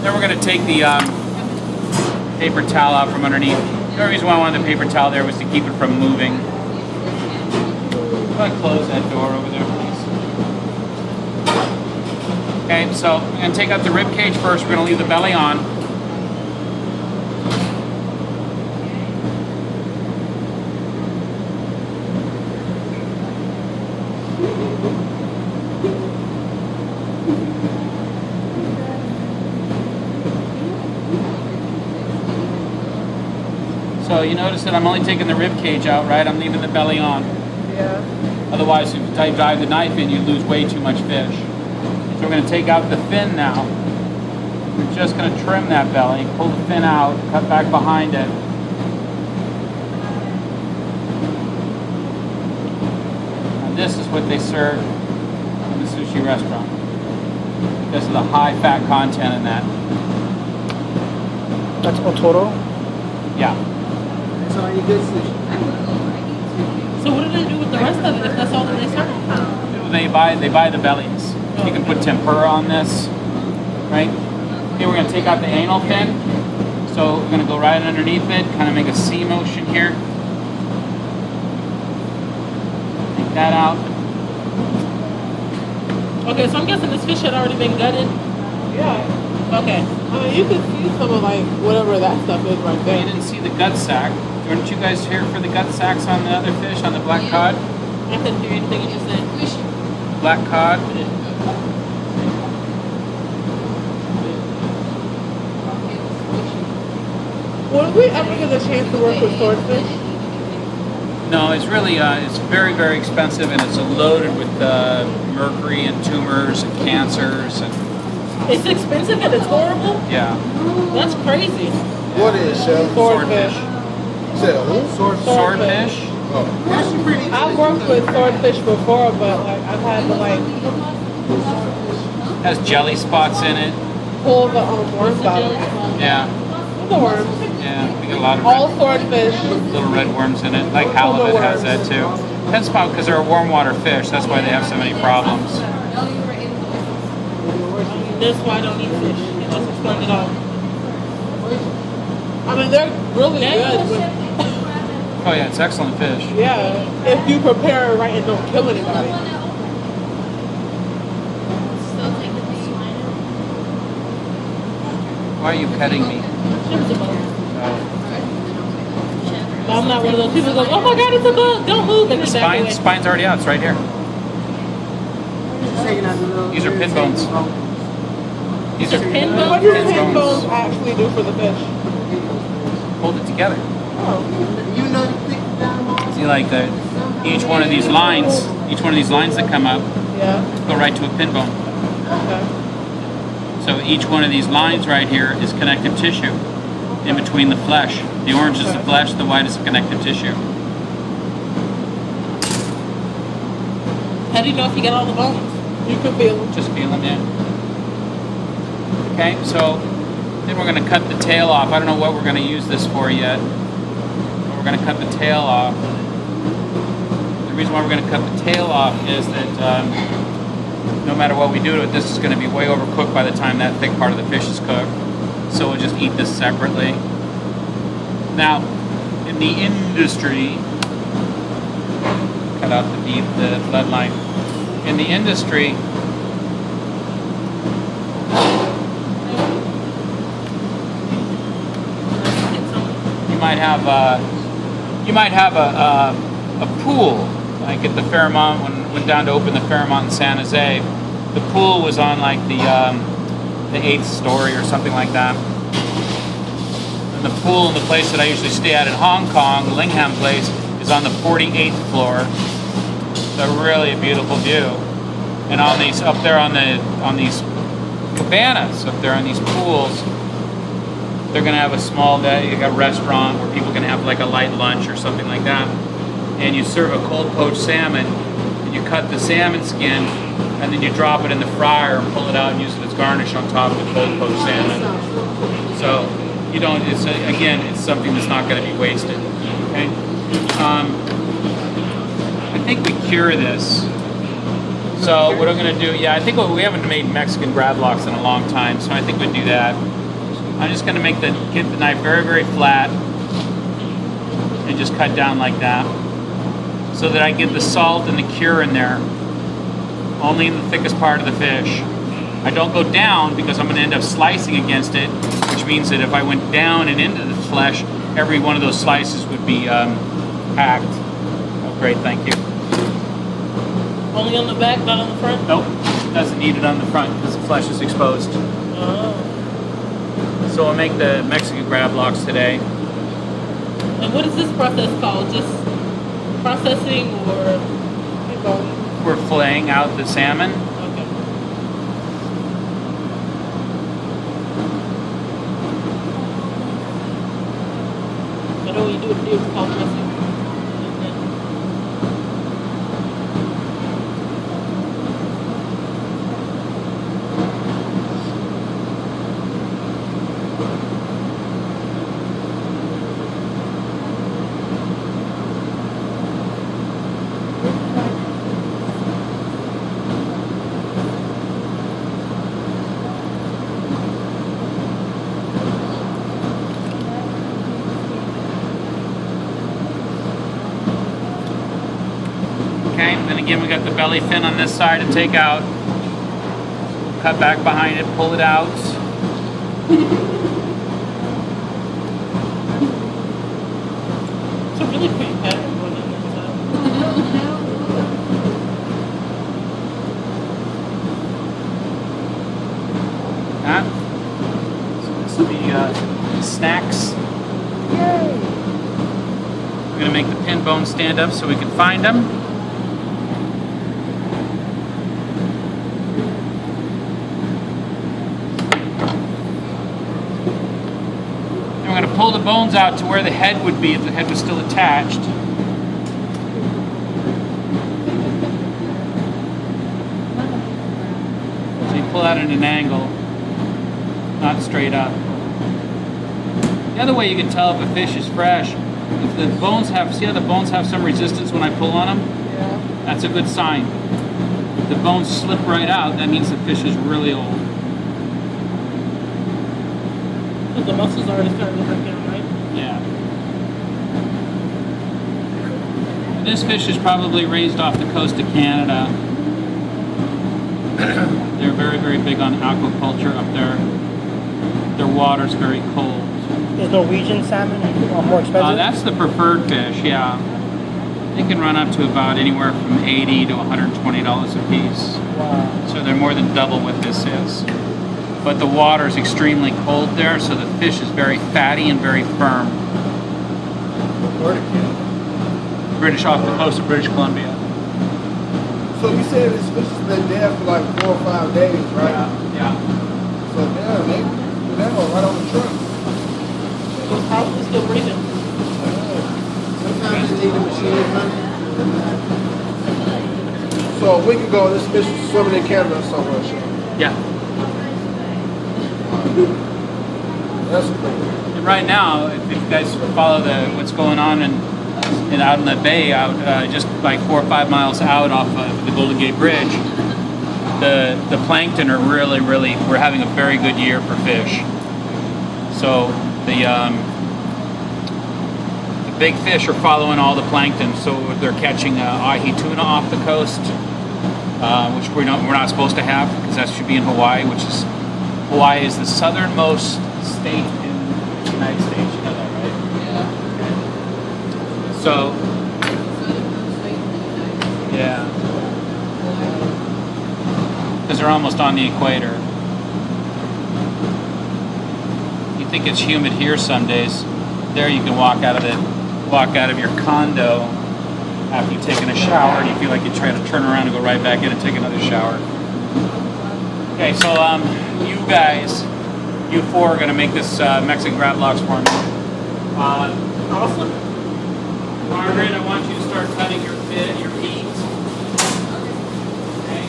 Then we're going to take the paper towel out from underneath. The only reason why I wanted the paper towel there was to keep it from moving. Go ahead and close that door over there, please. Okay, so I'm going to take out the rib cage first. We're going to leave the belly on. So you notice that I'm only taking the rib cage out, right? I'm leaving the belly on. Yeah. Otherwise, if you dive the knife in, you lose way too much fish. So we're going to take out the fin now. We're just going to trim that belly, pull the fin out, cut back behind it. And this is what they serve in the sushi restaurant. Because of the high fat content in that. That's otoro? Yeah. So any good sushi? So what do they do with the rest of it if that's all that they serve? They buy the bellies. You can put tempura on this, right? Here we're going to take out the anal fin. So we're going to go right underneath it, kind of make a C motion here. Take that out. Okay, so I'm guessing this fish had already been gutted. Yeah. Okay. I mean, you can see some of like whatever that stuff is right You there. didn't see the gut sac. Weren't you guys here for the gut sacs on the other fish, on the black cod? I couldn't hear anything you just said. Black cod. Would we ever get a chance to work with swordfish? No, it's really, it's very, very expensive, and it's loaded with mercury and tumors and cancers. And It's expensive and it's horrible? yeah. That's crazy. What is Chef? Swordfish. You said who? Swordfish. Oh, actually pretty. I've worked with swordfish before, but like I've had to like Has jelly spots in it. pull the worms out of it. Yeah. The worms. Yeah, we get a lot of All swordfish. little red worms in it. Like halibut has that too. That's about because they're a warm water fish. That's why they have so many problems. That's why I don't eat fish. Let's explain it all. I mean, they're really good. With, Oh yeah, it's excellent fish. yeah, if you prepare it right and don't kill anybody. Why are you petting me? I'm not one of those people who go, oh my god, it's a bug, don't move. And Spine's already out. It's right here. These are pin bones. These are pin bones? What do pin bones actually do for the fish? Hold it together. Oh. You know you pick down. See, like each one of these lines that come up Yeah. go right to a pin bone. Okay. So each one of these lines right here is connective tissue in between the flesh. The orange is the flesh, the white is the connective tissue. How do you know if you got all the bones? You can feel them. Just feel them in. Okay, so then we're going to cut the tail off. I don't know what we're going to use this for yet. But we're going to cut the tail off. The reason why we're going to cut the tail off is that no matter what we do to it, this is going to be way overcooked by the time that thick part of the fish is cooked. So we'll just eat this separately. Now, in the industry, cut out the bloodline. In the industry, you might have a pool. Like at the Fairmont, when went down to open the Fairmont in San Jose, the pool was on like the 8th story or something like that. And the pool in the place that I usually stay at in Hong Kong, the Lingham place, is on the 48th floor. So really a beautiful view. And on these up there on these cabanas up there on these pools, they're gonna have a small restaurant where people can have like a light lunch or something like that. And you serve a cold poached salmon, and you cut the salmon skin, and then you drop it in the fryer and pull it out and use it as garnish on top of the cold poached salmon. So you don't. It's something that's not going to be wasted. Okay. I think we cure this. So what I'm gonna do, yeah, I think we haven't made Mexican gravlax in a long time, so I think we'd do that. I'm just gonna get the knife very, very flat and just cut down like that, so that I get the salt and the cure in there, only in the thickest part of the fish. I don't go down because I'm gonna end up slicing against it, which means that if I went down and into the flesh, every one of those slices would be hacked. Oh, great, thank you. Only on the back, not on the front? Nope, doesn't need it on the front because the flesh is exposed. Oh. So I'll make the Mexican gravlax today. And what is this process called? Just processing or? We're filleting out the salmon. Okay. I know when you do it, it's called dressing. Okay, then again we got the belly fin on this side to take out. Cut back behind it, pull it out. It's a really pretty pattern going on that That. So this will be snacks. We're gonna make the pin bone stand up so we can find them. And we're gonna pull the bones out to where the head would be if the head was still attached. So you pull out at an angle, not straight up. The other way you can tell if a fish is fresh, if the bones have, see how the bones have some resistance when I pull on them? Yeah. That's a good sign. If the bones slip right out, that means the fish is really old. So the muscles already starting to break down, right? Yeah. This fish is probably raised off the coast of Canada. They're very, very big on aquaculture up there. Their water's very cold. Is Norwegian salmon more expensive? That's the preferred fish, yeah. They can run up to about anywhere from $80 to $120 a piece. Wow. So they're more than double what this is. But the water is extremely cold there, so the fish is very fatty and very firm. Where the kid? Off the coast of British Columbia. So you said this fish has been there for like 4 or 5 days, right? Yeah. So damn, they put that one right on the truck. It's probably still breathing. Sometimes they need the machine running. So a week ago, this fish was swimming in Canada somewhere. Shit. Yeah. That's cool. And right now, if you guys follow what's going on and out in the bay, out just like 4 or 5 miles out off of the Golden Gate Bridge, the plankton are really, we're having a very good year for fish. So the big fish are following all the plankton, so they're catching ahi tuna off the coast, which we're not supposed to have because that should be in Hawaii, Hawaii is the southernmost state in the United States. You know that, right? Yeah. So, yeah, because they're almost on the equator. You think it's humid here some days. There you can walk out of your condo after you've taken a shower and you feel like you try to turn around and go right back in and take another shower. Okay, so you four are gonna make this Mexican gravlax for me. Awesome. Margaret, I want you to start cutting your meat. Okay.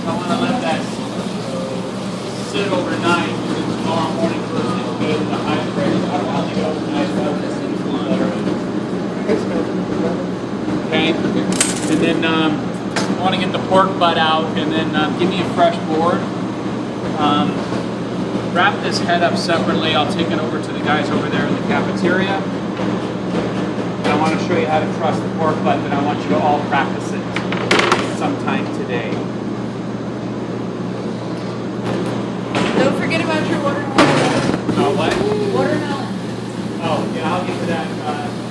I want to let that sit overnight. Tomorrow morning, first thing, go to the high pressure. I don't want to go overnight. Okay. And then want to get the pork butt out and then give me a fresh board. Wrap this head up separately. I'll take it over to the guys over there in the cafeteria. And I want to show you how to truss the pork butt, and I want you to all practice it sometime today. Don't forget about your watermelon. What? Watermelon. Oh, yeah, I'll get to that.